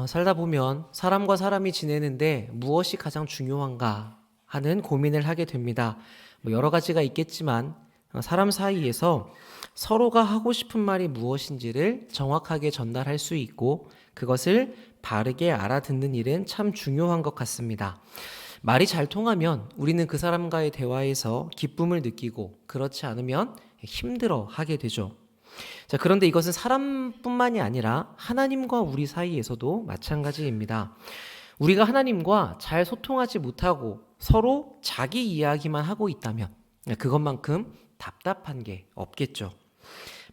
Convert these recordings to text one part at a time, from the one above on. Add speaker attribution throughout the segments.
Speaker 1: 살다 보면 사람과 사람이 지내는데 무엇이 가장 중요한가 하는 고민을 하게 됩니다. 여러 가지가 있겠지만 사람 사이에서 서로가 하고 싶은 말이 무엇인지를 정확하게 전달할 수 있고 그것을 바르게 알아듣는 일은 참 중요한 것 같습니다. 말이 잘 통하면 우리는 그 사람과의 대화에서 기쁨을 느끼고 그렇지 않으면 힘들어 하게 되죠. 자, 그런데 이것은 사람뿐만이 아니라 하나님과 우리 사이에서도 마찬가지입니다. 우리가 하나님과 잘 소통하지 못하고 서로 자기 이야기만 하고 있다면 그것만큼 답답한 게 없겠죠.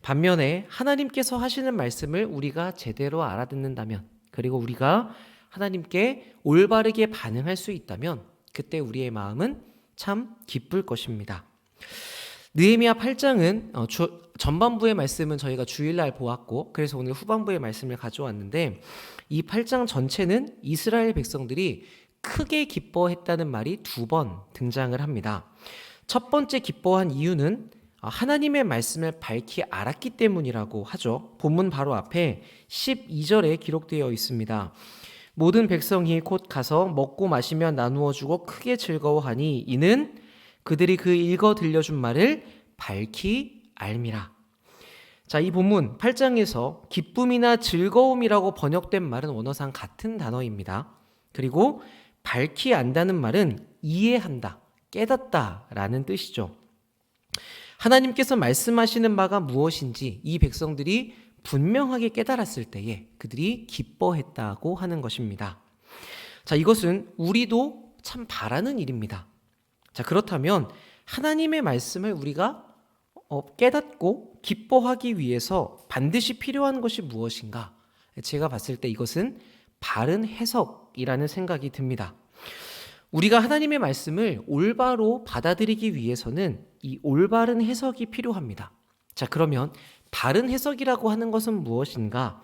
Speaker 1: 반면에 하나님께서 하시는 말씀을 우리가 제대로 알아듣는다면, 그리고 우리가 하나님께 올바르게 반응할 수 있다면 그때 우리의 마음은 참 기쁠 것입니다. 느헤미야 8장은 전반부의 말씀은 저희가 주일날 보았고, 그래서 오늘 후반부의 말씀을 가져왔는데, 이 8장 전체는 이스라엘 백성들이 크게 기뻐했다는 말이 2번 등장을 합니다. 첫 번째 기뻐한 이유는 하나님의 말씀을 밝히 알았기 때문이라고 하죠. 본문 바로 앞에 12절에 기록되어 있습니다. 모든 백성이 곧 가서 먹고 마시며 나누어 주고 크게 즐거워하니 이는 그들이 그 읽어 들려준 말을 밝히 알미라. 자, 이 본문 8장에서 기쁨이나 즐거움이라고 번역된 말은 원어상 같은 단어입니다. 그리고 밝히 안다는 말은 이해한다, 깨닫다 라는 뜻이죠. 하나님께서 말씀하시는 바가 무엇인지 이 백성들이 분명하게 깨달았을 때에 그들이 기뻐했다고 하는 것입니다. 자, 이것은 우리도 참 바라는 일입니다. 자, 그렇다면 하나님의 말씀을 우리가 깨닫고 기뻐하기 위해서 반드시 필요한 것이 무엇인가? 제가 봤을 때 이것은 바른 해석이라는 생각이 듭니다. 우리가 하나님의 말씀을 올바로 받아들이기 위해서는 이 올바른 해석이 필요합니다. 자, 그러면 바른 해석이라고 하는 것은 무엇인가?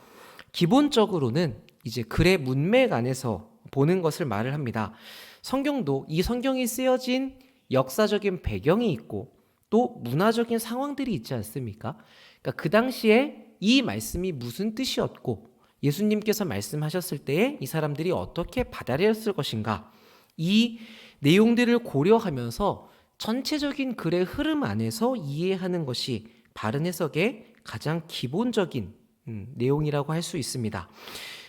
Speaker 1: 기본적으로는 이제 글의 문맥 안에서 보는 것을 말을 합니다. 성경도 이 성경이 쓰여진 역사적인 배경이 있고 또 문화적인 상황들이 있지 않습니까? 그러니까 그 당시에 이 말씀이 무슨 뜻이었고 예수님께서 말씀하셨을 때에 이 사람들이 어떻게 받아들였을 것인가? 이 내용들을 고려하면서 전체적인 글의 흐름 안에서 이해하는 것이 바른 해석의 가장 기본적인 내용이라고 할 수 있습니다.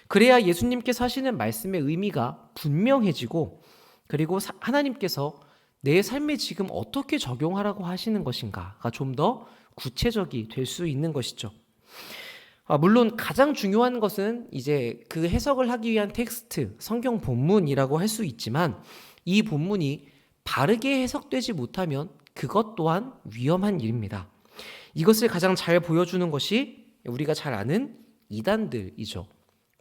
Speaker 1: 그래야 예수님께서 하시는 말씀의 의미가 분명해지고 그리고 하나님께서 내 삶에 지금 어떻게 적용하라고 하시는 것인가가 좀 더 구체적이 될 수 있는 것이죠. 물론 가장 중요한 것은 이제 그 해석을 하기 위한 텍스트, 성경 본문이라고 할 수 있지만 이 본문이 바르게 해석되지 못하면 그것 또한 위험한 일입니다. 이것을 가장 잘 보여주는 것이 우리가 잘 아는 이단들이죠.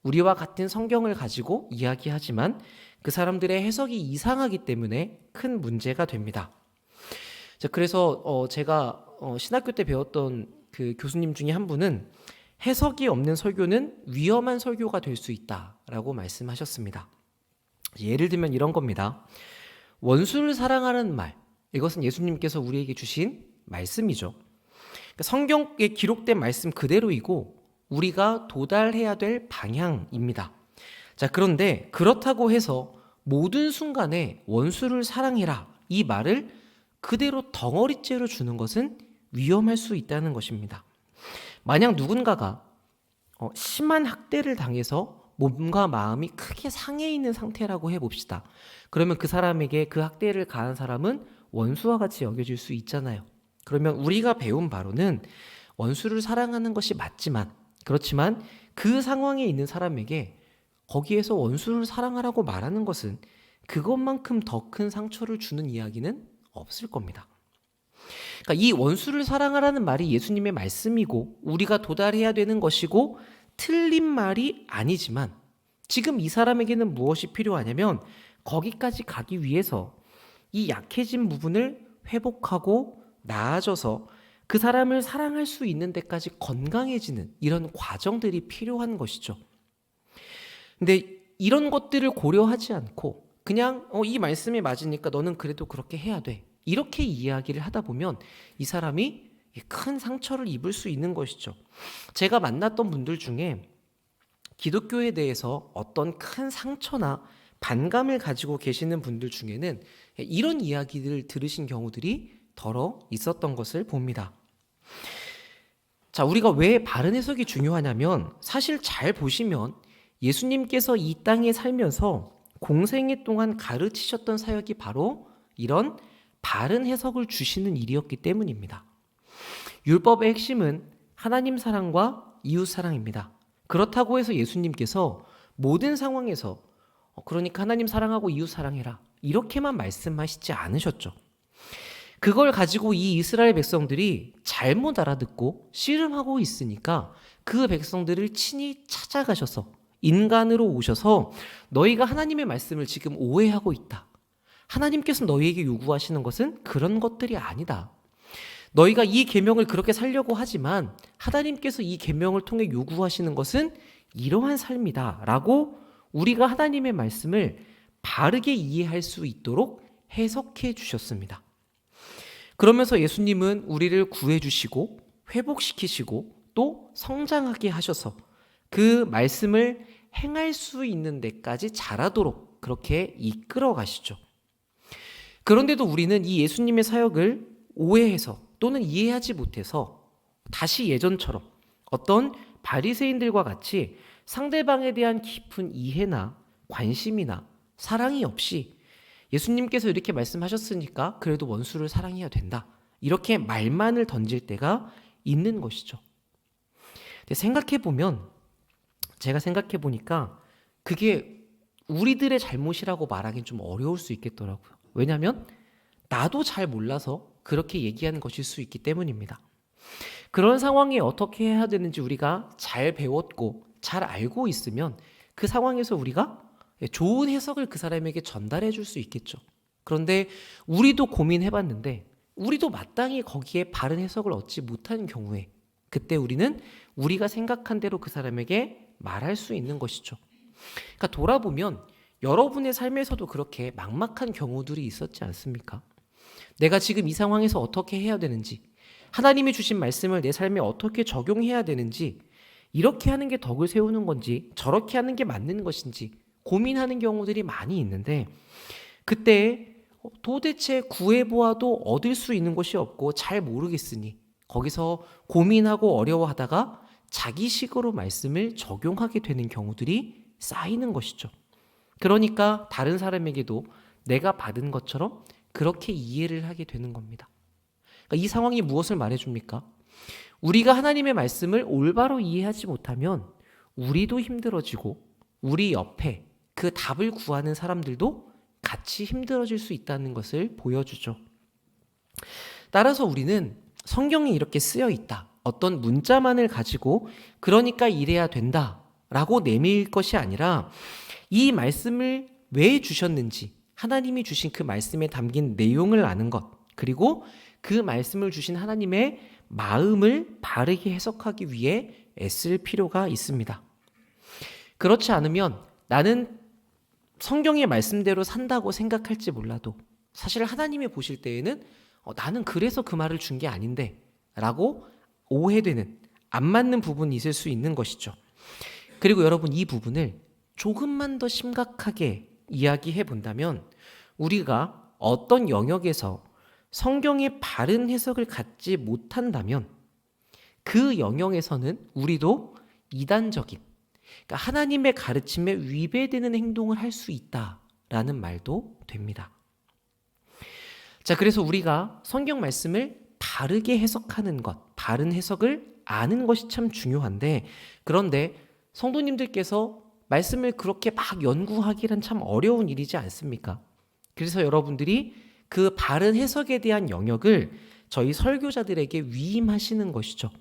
Speaker 1: 우리와 같은 성경을 가지고 이야기하지만 그 사람들의 해석이 이상하기 때문에 큰 문제가 됩니다. 자, 그래서 제가 신학교 때 배웠던 그 교수님 중에 한 분은 해석이 없는 설교는 위험한 설교가 될 수 있다라고 말씀하셨습니다. 예를 들면 이런 겁니다. 원수를 사랑하는 말, 이것은 예수님께서 우리에게 주신 말씀이죠. 성경에 기록된 말씀 그대로이고 우리가 도달해야 될 방향입니다. 자, 그런데 그렇다고 해서 모든 순간에 원수를 사랑해라 이 말을 그대로 덩어리째로 주는 것은 위험할 수 있다는 것입니다. 만약 누군가가 심한 학대를 당해서 몸과 마음이 크게 상해 있는 상태라고 해봅시다. 그러면 그 사람에게 그 학대를 가한 사람은 원수와 같이 여겨질 수 있잖아요. 그러면 우리가 배운 바로는 원수를 사랑하는 것이 맞지만 그렇지만 그 상황에 있는 사람에게 거기에서 원수를 사랑하라고 말하는 것은 그것만큼 더 큰 상처를 주는 이야기는 없을 겁니다. 그러니까 이 원수를 사랑하라는 말이 예수님의 말씀이고 우리가 도달해야 되는 것이고 틀린 말이 아니지만 지금 이 사람에게는 무엇이 필요하냐면 거기까지 가기 위해서 이 약해진 부분을 회복하고 나아져서 그 사람을 사랑할 수 있는 데까지 건강해지는 이런 과정들이 필요한 것이죠. 근데 이런 것들을 고려하지 않고 그냥 이 말씀이 맞으니까 너는 그래도 그렇게 해야 돼. 이렇게 이야기를 하다 보면 이 사람이 큰 상처를 입을 수 있는 것이죠. 제가 만났던 분들 중에 기독교에 대해서 어떤 큰 상처나 반감을 가지고 계시는 분들 중에는 이런 이야기들을 들으신 경우들이 더러 있었던 것을 봅니다. 자, 우리가 왜 바른 해석이 중요하냐면 사실 잘 보시면 예수님께서 이 땅에 살면서 공생애 동안 가르치셨던 사역이 바로 이런 바른 해석을 주시는 일이었기 때문입니다. 율법의 핵심은 하나님 사랑과 이웃 사랑입니다. 그렇다고 해서 예수님께서 모든 상황에서 그러니까 하나님 사랑하고 이웃 사랑해라 이렇게만 말씀하시지 않으셨죠. 그걸 가지고 이 이스라엘 백성들이 잘못 알아듣고 씨름하고 있으니까 그 백성들을 친히 찾아가셔서 인간으로 오셔서 너희가 하나님의 말씀을 지금 오해하고 있다. 하나님께서 너희에게 요구하시는 것은 그런 것들이 아니다. 너희가 이 계명을 그렇게 살려고 하지만 하나님께서 이 계명을 통해 요구하시는 것은 이러한 삶이다 라고 우리가 하나님의 말씀을 바르게 이해할 수 있도록 해석해 주셨습니다. 그러면서 예수님은 우리를 구해 주시고 회복시키시고 또 성장하게 하셔서 그 말씀을 행할 수 있는 데까지 자라도록 그렇게 이끌어 가시죠. 그런데도 우리는 이 예수님의 사역을 오해해서 또는 이해하지 못해서 다시 예전처럼 어떤 바리새인들과 같이 상대방에 대한 깊은 이해나 관심이나 사랑이 없이 예수님께서 이렇게 말씀하셨으니까 그래도 원수를 사랑해야 된다. 이렇게 말만을 던질 때가 있는 것이죠. 근데 제가 생각해 보니까 그게 우리들의 잘못이라고 말하기는 좀 어려울 수 있겠더라고요. 왜냐하면 나도 잘 몰라서 그렇게 얘기하는 것일 수 있기 때문입니다. 그런 상황에 어떻게 해야 되는지 우리가 잘 배웠고 잘 알고 있으면 그 상황에서 우리가 좋은 해석을 그 사람에게 전달해 줄 수 있겠죠. 그런데 우리도 고민해 봤는데 우리도 마땅히 거기에 바른 해석을 얻지 못한 경우에 그때 우리는 우리가 생각한 대로 그 사람에게 말할 수 있는 것이죠. 그러니까 돌아보면 여러분의 삶에서도 그렇게 막막한 경우들이 있었지 않습니까? 내가 지금 이 상황에서 어떻게 해야 되는지, 하나님이 주신 말씀을 내 삶에 어떻게 적용해야 되는지, 이렇게 하는 게 덕을 세우는 건지, 저렇게 하는 게 맞는 것인지 고민하는 경우들이 많이 있는데 그때 도대체 구해보아도 얻을 수 있는 것이 없고 잘 모르겠으니 거기서 고민하고 어려워하다가 자기식으로 말씀을 적용하게 되는 경우들이 쌓이는 것이죠. 그러니까 다른 사람에게도 내가 받은 것처럼 그렇게 이해를 하게 되는 겁니다. 그러니까 이 상황이 무엇을 말해줍니까? 우리가 하나님의 말씀을 올바로 이해하지 못하면 우리도 힘들어지고 우리 옆에 그 답을 구하는 사람들도 같이 힘들어질 수 있다는 것을 보여주죠. 따라서 우리는 성경이 이렇게 쓰여 있다. 어떤 문자만을 가지고 그러니까 이래야 된다 라고 내밀 것이 아니라 이 말씀을 왜 주셨는지 하나님이 주신 그 말씀에 담긴 내용을 아는 것 그리고 그 말씀을 주신 하나님의 마음을 바르게 해석하기 위해 애쓸 필요가 있습니다. 그렇지 않으면 나는 성경의 말씀대로 산다고 생각할지 몰라도 사실 하나님이 보실 때에는 나는 그래서 그 말을 준 게 아닌데 라고 오해되는 안 맞는 부분이 있을 수 있는 것이죠. 그리고 여러분 이 부분을 조금만 더 심각하게 이야기해 본다면 우리가 어떤 영역에서 성경의 바른 해석을 갖지 못한다면 그 영역에서는 우리도 이단적인 그러니까 하나님의 가르침에 위배되는 행동을 할 수 있다라는 말도 됩니다. 자, 그래서 우리가 성경 말씀을 바르게 해석하는 것, 바른 해석을 아는 것이 참 중요한데 그런데 성도님들께서 말씀을 그렇게 막 연구하기란 참 어려운 일이지 않습니까? 그래서 여러분들이 그 바른 해석에 대한 영역을 저희 설교자들에게 위임하시는 것이죠.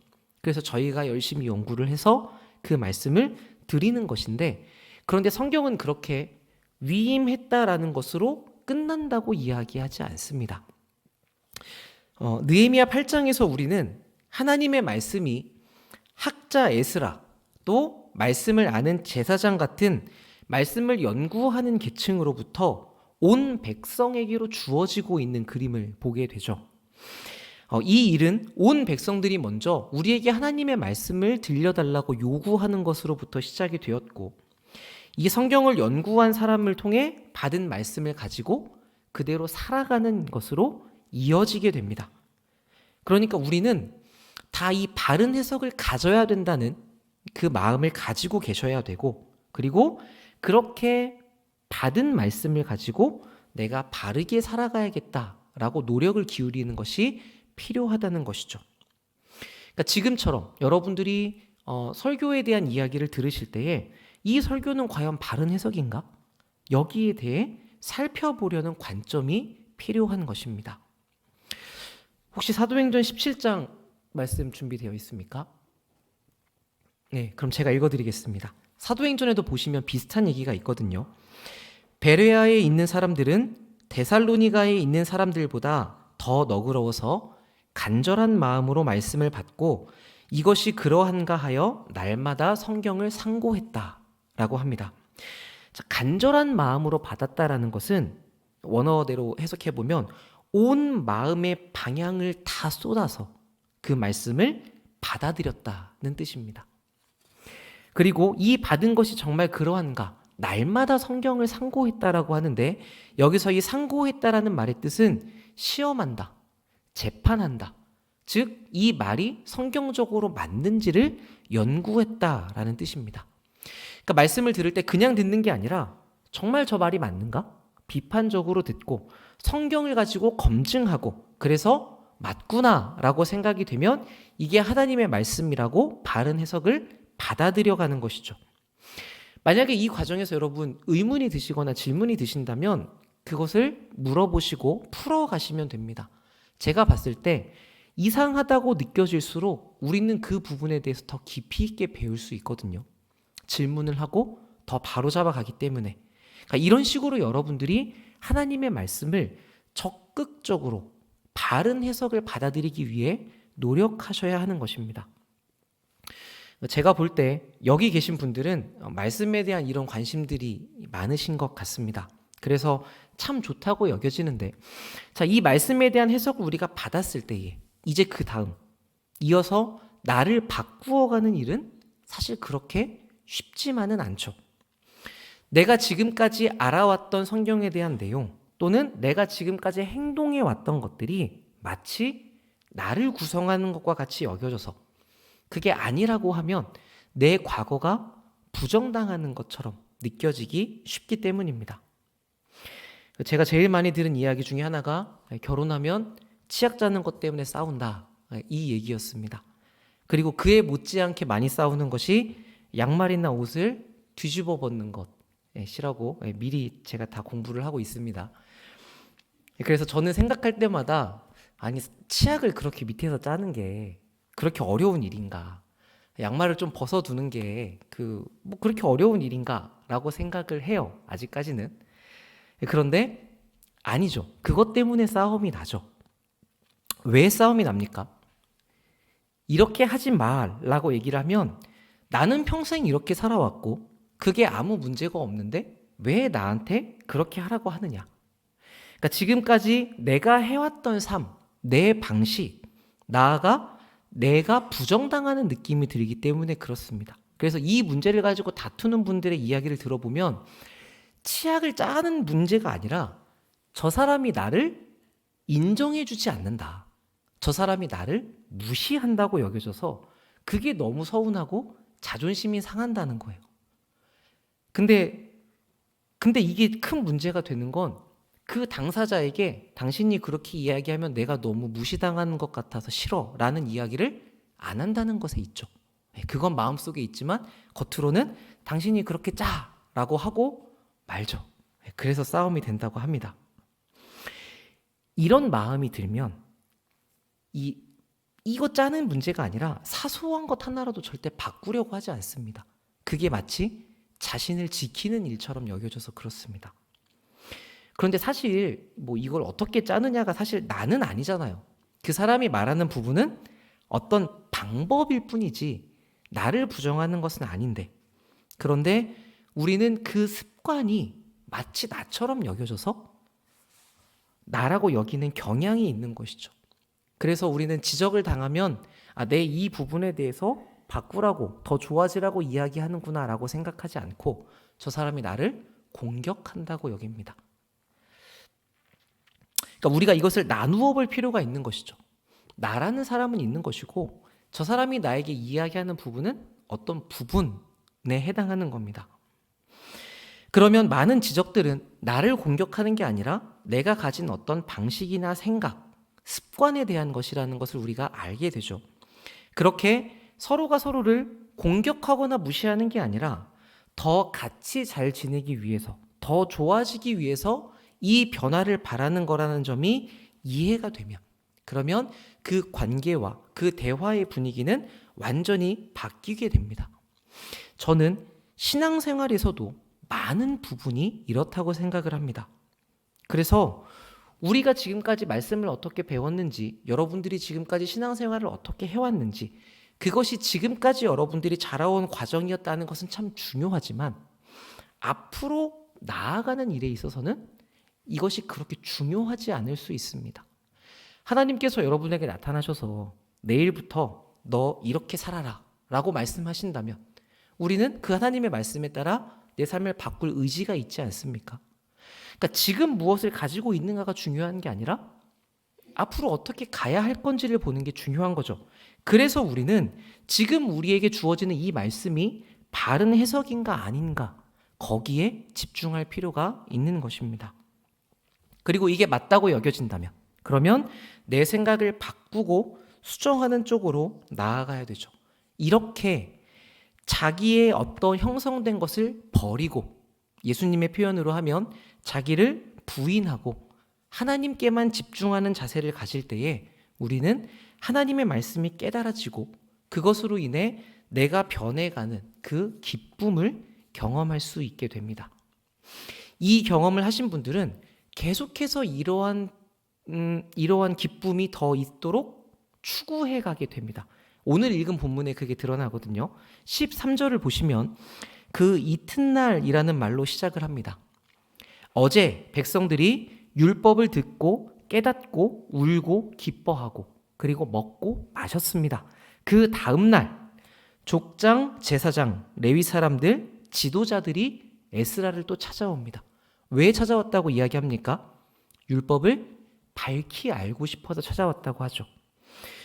Speaker 1: 그래서 저희가 열심히 연구를 해서 그 말씀을 드리는 것인데 그런데 성경은 그렇게 위임했다라는 것으로 끝난다고 이야기하지 않습니다. 느헤미야 8장에서 우리는 하나님의 말씀이 학자 에스라 또 말씀을 아는 제사장 같은 말씀을 연구하는 계층으로부터 온 백성에게로 주어지고 있는 그림을 보게 되죠. 이 일은 온 백성들이 먼저 우리에게 하나님의 말씀을 들려달라고 요구하는 것으로부터 시작이 되었고, 이 성경을 연구한 사람을 통해 받은 말씀을 가지고 그대로 살아가는 것으로 이어지게 됩니다. 그러니까 우리는 다 이 바른 해석을 가져야 된다는 그 마음을 가지고 계셔야 되고, 그리고 그렇게 받은 말씀을 가지고 내가 바르게 살아가야겠다라고 노력을 기울이는 것이 필요하다는 것이죠. 그러니까 지금처럼 여러분들이 설교에 대한 이야기를 들으실 때에 이 설교는 과연 바른 해석인가? 여기에 대해 살펴보려는 관점이 필요한 것입니다. 혹시 사도행전 17장 말씀 준비되어 있습니까? 네, 그럼 제가 읽어드리겠습니다. 사도행전에도 보시면 비슷한 얘기가 있거든요. 베레아에 있는 사람들은 데살로니가에 있는 사람들보다 더 너그러워서 간절한 마음으로 말씀을 받고 이것이 그러한가 하여 날마다 성경을 상고했다라고 합니다. 자, 간절한 마음으로 받았다라는 것은 원어대로 해석해 보면 온 마음의 방향을 다 쏟아서 그 말씀을 받아들였다는 뜻입니다. 그리고 이 받은 것이 정말 그러한가? 날마다 성경을 상고했다라고 하는데, 여기서 이 상고했다라는 말의 뜻은 시험한다, 재판한다. 즉, 이 말이 성경적으로 맞는지를 연구했다라는 뜻입니다. 그러니까 말씀을 들을 때 그냥 듣는 게 아니라 정말 저 말이 맞는가? 비판적으로 듣고 성경을 가지고 검증하고, 그래서 맞구나라고 생각이 되면 이게 하나님의 말씀이라고 바른 해석을 받아들여가는 것이죠. 만약에 이 과정에서 여러분 의문이 드시거나 질문이 드신다면 그것을 물어보시고 풀어가시면 됩니다. 제가 봤을 때 이상하다고 느껴질수록 우리는 그 부분에 대해서 더 깊이 있게 배울 수 있거든요. 질문을 하고 더 바로잡아 가기 때문에. 그러니까 이런 식으로 여러분들이 하나님의 말씀을 적극적으로 바른 해석을 받아들이기 위해 노력하셔야 하는 것입니다. 제가 볼 때 여기 계신 분들은 말씀에 대한 이런 관심들이 많으신 것 같습니다. 그래서 참 좋다고 여겨지는데, 자, 이 말씀에 대한 해석을 우리가 받았을 때에 이제 그 다음 이어서 나를 바꾸어가는 일은 사실 그렇게 쉽지만은 않죠. 내가 지금까지 알아왔던 성경에 대한 내용 또는 내가 지금까지 행동해 왔던 것들이 마치 나를 구성하는 것과 같이 여겨져서 그게 아니라고 하면 내 과거가 부정당하는 것처럼 느껴지기 쉽기 때문입니다. 제가 제일 많이 들은 이야기 중에 하나가 결혼하면 치약 짜는 것 때문에 싸운다, 이 얘기였습니다. 그리고 그에 못지않게 많이 싸우는 것이 양말이나 옷을 뒤집어 벗는 것이라고 미리 제가 다 공부를 하고 있습니다. 그래서 저는 생각할 때마다 아니 치약을 그렇게 밑에서 짜는 게 그렇게 어려운 일인가, 양말을 좀 벗어두는 게 뭐 그렇게 어려운 일인가라고 생각을 해요. 아직까지는. 그런데 아니죠. 그것 때문에 싸움이 나죠. 왜 싸움이 납니까? 이렇게 하지 말라고 얘기를 하면 나는 평생 이렇게 살아왔고 그게 아무 문제가 없는데 왜 나한테 그렇게 하라고 하느냐. 그러니까 지금까지 내가 해왔던 삶, 내 방식, 나아가 내가 부정당하는 느낌이 들기 때문에 그렇습니다. 그래서 이 문제를 가지고 다투는 분들의 이야기를 들어보면 치약을 짜는 문제가 아니라 저 사람이 나를 인정해주지 않는다, 저 사람이 나를 무시한다고 여겨져서 그게 너무 서운하고 자존심이 상한다는 거예요. 근데 이게 큰 문제가 되는 건 그 당사자에게 당신이 그렇게 이야기하면 내가 너무 무시당하는 것 같아서 싫어 라는 이야기를 안 한다는 것에 있죠. 그건 마음속에 있지만 겉으로는 당신이 그렇게 짜 라고 하고 말죠. 그래서 싸움이 된다고 합니다. 이런 마음이 들면 이거 짜는 문제가 아니라 사소한 것 하나라도 절대 바꾸려고 하지 않습니다. 그게 마치 자신을 지키는 일처럼 여겨져서 그렇습니다. 그런데 사실 뭐 이걸 어떻게 짜느냐가 사실 나는 아니잖아요. 그 사람이 말하는 부분은 어떤 방법일 뿐이지 나를 부정하는 것은 아닌데, 그런데 우리는 그 습관이 마치 나처럼 여겨져서 나라고 여기는 경향이 있는 것이죠. 그래서 우리는 지적을 당하면 내 이 부분에 대해서 바꾸라고, 더 좋아지라고 이야기하는구나라고 생각하지 않고 저 사람이 나를 공격한다고 여깁니다. 그러니까 우리가 이것을 나누어 볼 필요가 있는 것이죠. 나라는 사람은 있는 것이고 저 사람이 나에게 이야기하는 부분은 어떤 부분에 해당하는 겁니다. 그러면 많은 지적들은 나를 공격하는 게 아니라 내가 가진 어떤 방식이나 생각, 습관에 대한 것이라는 것을 우리가 알게 되죠. 그렇게 서로가 서로를 공격하거나 무시하는 게 아니라 더 같이 잘 지내기 위해서, 더 좋아지기 위해서 이 변화를 바라는 거라는 점이 이해가 되면, 그러면 그 관계와 그 대화의 분위기는 완전히 바뀌게 됩니다. 저는 신앙생활에서도 많은 부분이 이렇다고 생각을 합니다. 그래서 우리가 지금까지 말씀을 어떻게 배웠는지, 여러분들이 지금까지 신앙생활을 어떻게 해왔는지, 그것이 지금까지 여러분들이 자라온 과정이었다는 것은 참 중요하지만 앞으로 나아가는 일에 있어서는 이것이 그렇게 중요하지 않을 수 있습니다. 하나님께서 여러분에게 나타나셔서 내일부터 너 이렇게 살아라 라고 말씀하신다면 우리는 그 하나님의 말씀에 따라 내 삶을 바꿀 의지가 있지 않습니까? 그러니까 지금 무엇을 가지고 있는가가 중요한 게 아니라 앞으로 어떻게 가야 할 건지를 보는 게 중요한 거죠. 그래서 우리는 지금 우리에게 주어지는 이 말씀이 바른 해석인가 아닌가 거기에 집중할 필요가 있는 것입니다. 그리고 이게 맞다고 여겨진다면 그러면 내 생각을 바꾸고 수정하는 쪽으로 나아가야 되죠. 이렇게 자기의 어떤 형성된 것을 버리고 예수님의 표현으로 하면 자기를 부인하고 하나님께만 집중하는 자세를 가질 때에 우리는 하나님의 말씀이 깨달아지고 그것으로 인해 내가 변해가는 그 기쁨을 경험할 수 있게 됩니다. 이 경험을 하신 분들은 계속해서 이러한 기쁨이 더 있도록 추구해 가게 됩니다. 오늘 읽은 본문에 그게 드러나거든요. 13절을 보시면 그 이튿날이라는 말로 시작을 합니다. 어제 백성들이 율법을 듣고 깨닫고 울고 기뻐하고 그리고 먹고 마셨습니다. 그 다음 날 족장, 제사장, 레위 사람들, 지도자들이 에스라를 또 찾아옵니다. 왜 찾아왔다고 이야기합니까? 율법을 밝히 알고 싶어서 찾아왔다고 하죠.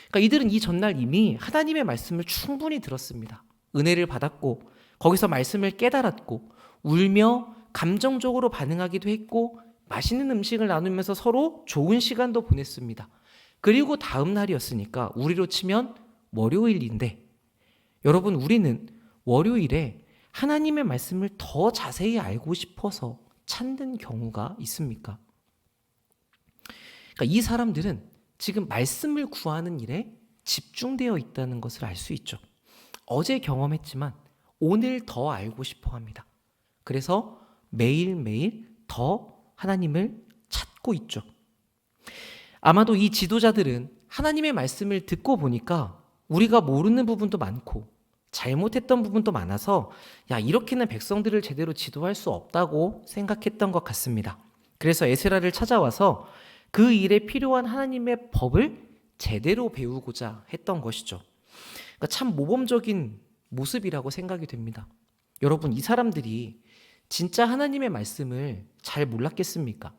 Speaker 1: 그러니까 이들은 이 전날 이미 하나님의 말씀을 충분히 들었습니다. 은혜를 받았고 거기서 말씀을 깨달았고 울며 감정적으로 반응하기도 했고 맛있는 음식을 나누면서 서로 좋은 시간도 보냈습니다. 그리고 다음 날이었으니까 우리로 치면 월요일인데 여러분 우리는 월요일에 하나님의 말씀을 더 자세히 알고 싶어서 찾는 경우가 있습니까? 그러니까 이 사람들은 지금 말씀을 구하는 일에 집중되어 있다는 것을 알 수 있죠. 어제 경험했지만 오늘 더 알고 싶어 합니다. 그래서 매일매일 더 하나님을 찾고 있죠. 아마도 이 지도자들은 하나님의 말씀을 듣고 보니까 우리가 모르는 부분도 많고 잘못했던 부분도 많아서 이렇게는 백성들을 제대로 지도할 수 없다고 생각했던 것 같습니다. 그래서 에스라를 찾아와서 그 일에 필요한 하나님의 법을 제대로 배우고자 했던 것이죠. 그러니까 참 모범적인 모습이라고 생각이 됩니다. 여러분 이 사람들이 진짜 하나님의 말씀을 잘 몰랐겠습니까?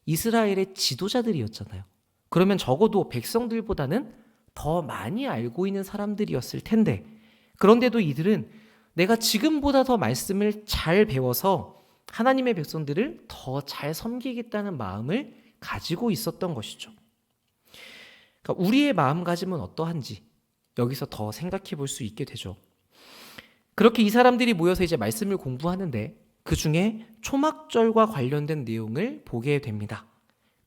Speaker 1: 이스라엘의 지도자들이었잖아요. 그러면 적어도 백성들보다는 더 많이 알고 있는 사람들이었을 텐데 그런데도 이들은 내가 지금보다 더 말씀을 잘 배워서 하나님의 백성들을 더 잘 섬기겠다는 마음을 가지고 있었던 것이죠. 그러니까 우리의 마음가짐은 어떠한지 여기서 더 생각해 볼 수 있게 되죠. 그렇게 이 사람들이 모여서 이제 말씀을 공부하는데 그 중에 초막절과 관련된 내용을 보게 됩니다.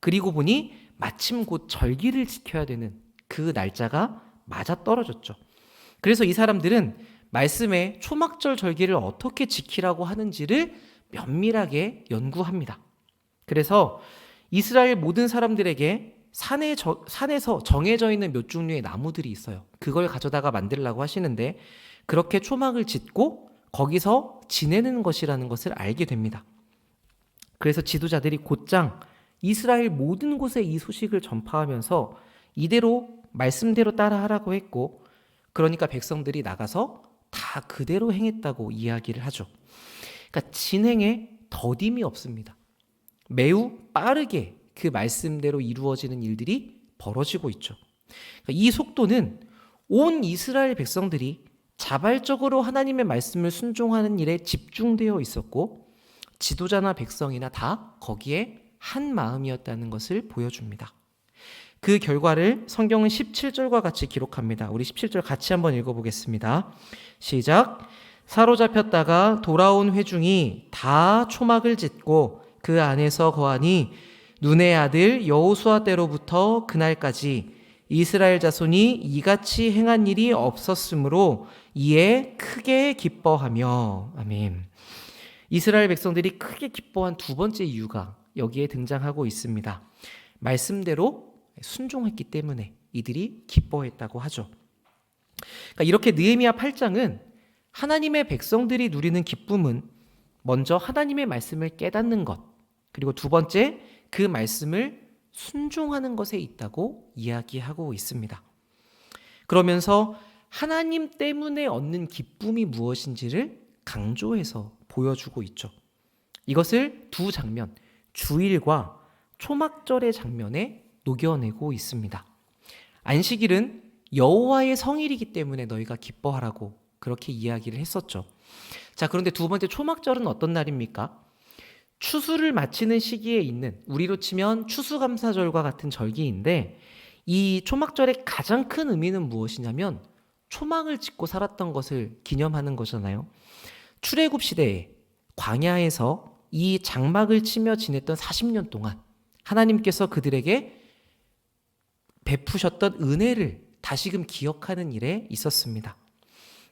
Speaker 1: 그리고 보니 마침 곧 절기를 지켜야 되는 그 날짜가 맞아 떨어졌죠. 그래서 이 사람들은 말씀에 초막절 절기를 어떻게 지키라고 하는지를 면밀하게 연구합니다. 그래서 이스라엘 모든 사람들에게 산에서 정해져 있는 몇 종류의 나무들이 있어요. 그걸 가져다가 만들라고 하시는데 그렇게 초막을 짓고 거기서 지내는 것이라는 것을 알게 됩니다. 그래서 지도자들이 곧장 이스라엘 모든 곳에 이 소식을 전파하면서 이대로 말씀대로 따라하라고 했고, 그러니까 백성들이 나가서 다 그대로 행했다고 이야기를 하죠. 그러니까 진행에 더딤이 없습니다. 매우 빠르게 그 말씀대로 이루어지는 일들이 벌어지고 있죠. 그러니까 이 속도는 온 이스라엘 백성들이 자발적으로 하나님의 말씀을 순종하는 일에 집중되어 있었고, 지도자나 백성이나 다 거기에 한 마음이었다는 것을 보여줍니다. 그 결과를 성경은 17절과 같이 기록합니다. 우리 17절 같이 한번 읽어보겠습니다. 시작. 사로잡혔다가 돌아온 회중이 다 초막을 짓고 그 안에서 거하니 눈의 아들 여호수아 때로부터 그날까지 이스라엘 자손이 이같이 행한 일이 없었으므로 이에 크게 기뻐하며. 아멘. 이스라엘 백성들이 크게 기뻐한 두 번째 이유가 여기에 등장하고 있습니다. 말씀대로 순종했기 때문에 이들이 기뻐했다고 하죠. 그러니까 이렇게 느헤미야 8장은 하나님의 백성들이 누리는 기쁨은 먼저 하나님의 말씀을 깨닫는 것, 그리고 두 번째 그 말씀을 순종하는 것에 있다고 이야기하고 있습니다. 그러면서 하나님 때문에 얻는 기쁨이 무엇인지를 강조해서 보여주고 있죠. 이것을 두 장면, 주일과 초막절의 장면에 녹여내고 있습니다. 안식일은 여호와의 성일이기 때문에 너희가 기뻐하라고 그렇게 이야기를 했었죠. 자, 그런데 두 번째 초막절은 어떤 날입니까? 추수를 마치는 시기에 있는, 우리로 치면 추수감사절과 같은 절기인데, 이 초막절의 가장 큰 의미는 무엇이냐면 초막을 짓고 살았던 것을 기념하는 거잖아요. 출애굽 시대에 광야에서 이 장막을 치며 지냈던 40년 동안 하나님께서 그들에게 베푸셨던 은혜를 다시금 기억하는 일에 있었습니다.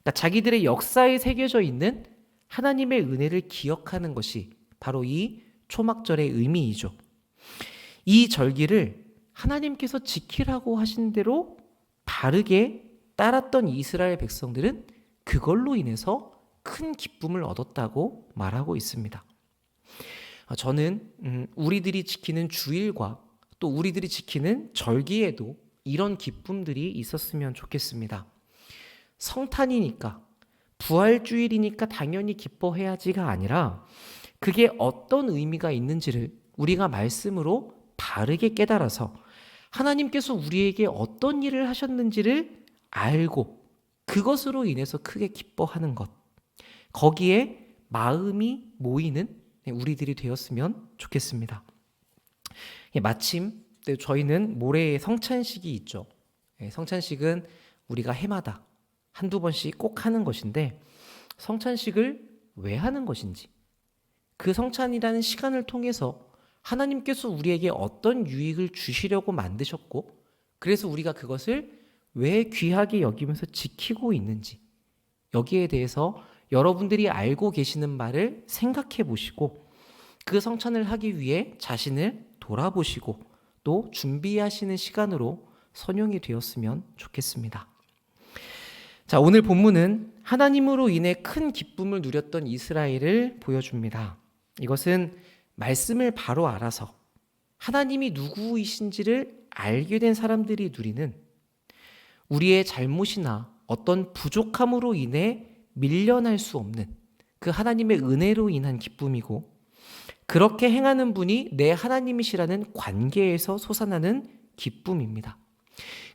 Speaker 1: 그러니까 자기들의 역사에 새겨져 있는 하나님의 은혜를 기억하는 것이 바로 이 초막절의 의미이죠. 이 절기를 하나님께서 지키라고 하신 대로 바르게 따랐던 이스라엘 백성들은 그걸로 인해서 큰 기쁨을 얻었다고 말하고 있습니다. 저는 우리들이 지키는 주일과 또 우리들이 지키는 절기에도 이런 기쁨들이 있었으면 좋겠습니다. 성탄이니까, 부활주일이니까 당연히 기뻐해야지가 아니라 그게 어떤 의미가 있는지를 우리가 말씀으로 바르게 깨달아서 하나님께서 우리에게 어떤 일을 하셨는지를 알고 그것으로 인해서 크게 기뻐하는 것, 거기에 마음이 모이는 우리들이 되었으면 좋겠습니다. 마침 저희는 모레에 성찬식이 있죠. 성찬식은 우리가 해마다 한두 번씩 꼭 하는 것인데, 성찬식을 왜 하는 것인지, 그 성찬이라는 시간을 통해서 하나님께서 우리에게 어떤 유익을 주시려고 만드셨고, 그래서 우리가 그것을 왜 귀하게 여기면서 지키고 있는지, 여기에 대해서 여러분들이 알고 계시는 말을 생각해 보시고 그 성찬을 하기 위해 자신을 돌아보시고 또 준비하시는 시간으로 선용이 되었으면 좋겠습니다. 자, 오늘 본문은 하나님으로 인해 큰 기쁨을 누렸던 이스라엘을 보여줍니다. 이것은 말씀을 바로 알아서 하나님이 누구이신지를 알게 된 사람들이 누리는, 우리의 잘못이나 어떤 부족함으로 인해 밀려날 수 없는 그 하나님의 은혜로 인한 기쁨이고, 그렇게 행하는 분이 내 하나님이시라는 관계에서 솟아나는 기쁨입니다.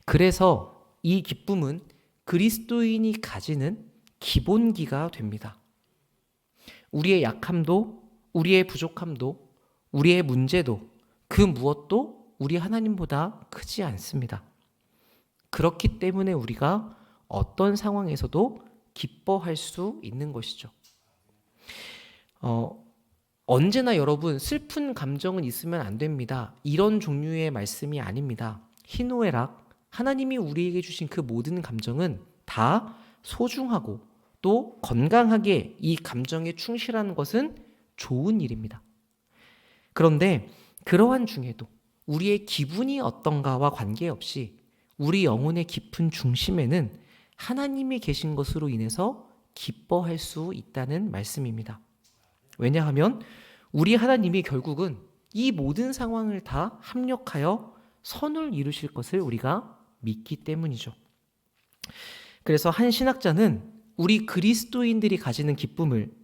Speaker 1: 그래서 이 기쁨은 그리스도인이 가지는 기본기가 됩니다. 우리의 약함도, 우리의 부족함도, 우리의 문제도 그 무엇도 우리 하나님보다 크지 않습니다. 그렇기 때문에 우리가 어떤 상황에서도 기뻐할 수 있는 것이죠. 언제나 여러분 슬픈 감정은 있으면 안 됩니다. 이런 종류의 말씀이 아닙니다. 희노애락, 하나님이 우리에게 주신 그 모든 감정은 다 소중하고 또 건강하게 이 감정에 충실하는 것은 좋은 일입니다. 그런데 그러한 중에도 우리의 기분이 어떤가와 관계없이 우리 영혼의 깊은 중심에는 하나님이 계신 것으로 인해서 기뻐할 수 있다는 말씀입니다. 왜냐하면 우리 하나님이 결국은 이 모든 상황을 다 합력하여 선을 이루실 것을 우리가 믿기 때문이죠. 그래서 한 신학자는 우리 그리스도인들이 가지는 기쁨을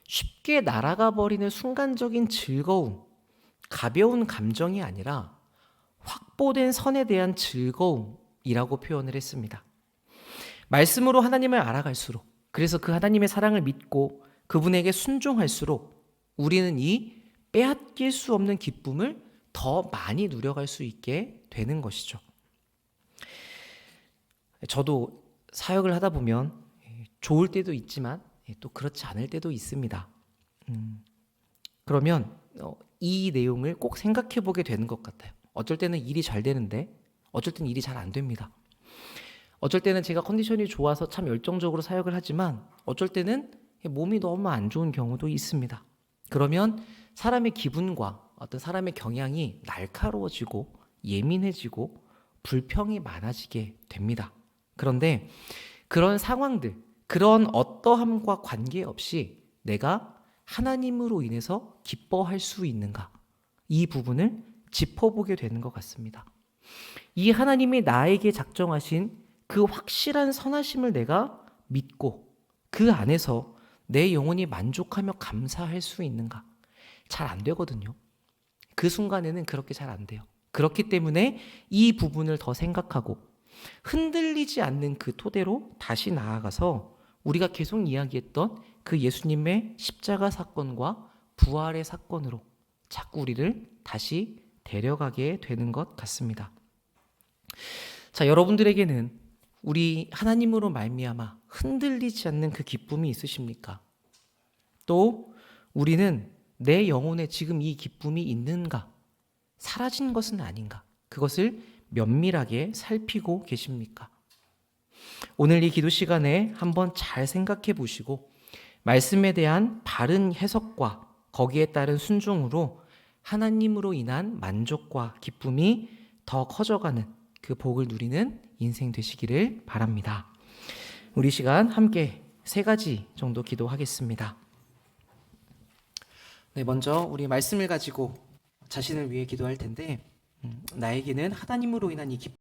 Speaker 1: 쉽게 날아가 버리는 순간적인 즐거움, 가벼운 감정이 아니라 확보된 선에 대한 즐거움이라고 표현을 했습니다. 말씀으로 하나님을 알아갈수록, 그래서 그 하나님의 사랑을 믿고 그분에게 순종할수록 우리는 이 빼앗길 수 없는 기쁨을 더 많이 누려갈 수 있게 되는 것이죠. 저도 사역을 하다 보면 좋을 때도 있지만 또 그렇지 않을 때도 있습니다. 그러면 이 내용을 꼭 생각해 보게 되는 것 같아요. 어쩔 때는 일이 잘 되는데 어쩔 때는 일이 잘 안 됩니다. 어쩔 때는 제가 컨디션이 좋아서 참 열정적으로 사역을 하지만 어쩔 때는 몸이 너무 안 좋은 경우도 있습니다. 그러면 사람의 기분과 어떤 사람의 경향이 날카로워지고 예민해지고 불평이 많아지게 됩니다. 그런데 그런 상황들, 그런 어떠함과 관계없이 내가 하나님으로 인해서 기뻐할 수 있는가? 이 부분을 짚어보게 되는 것 같습니다. 이 하나님이 나에게 작정하신 그 확실한 선하심을 내가 믿고 그 안에서 내 영혼이 만족하며 감사할 수 있는가? 잘 안 되거든요. 그 순간에는 그렇게 잘 안 돼요. 그렇기 때문에 이 부분을 더 생각하고 흔들리지 않는 그 토대로 다시 나아가서 우리가 계속 이야기했던 그 예수님의 십자가 사건과 부활의 사건으로 자꾸 우리를 다시 데려가게 되는 것 같습니다. 자, 여러분들에게는 우리 하나님으로 말미암아 흔들리지 않는 그 기쁨이 있으십니까? 또 우리는 내 영혼에 지금 이 기쁨이 있는가? 사라진 것은 아닌가? 그것을 면밀하게 살피고 계십니까? 오늘 이 기도 시간에 한번 잘 생각해 보시고 말씀에 대한 바른 해석과 거기에 따른 순종으로 하나님으로 인한 만족과 기쁨이 더 커져가는 그 복을 누리는 인생 되시기를 바랍니다. 우리 시간 함께 3가지 정도 기도하겠습니다. 네, 먼저 우리 말씀을 가지고 자신을 위해 기도할 텐데 나에게는 하나님으로 인한 이 기쁨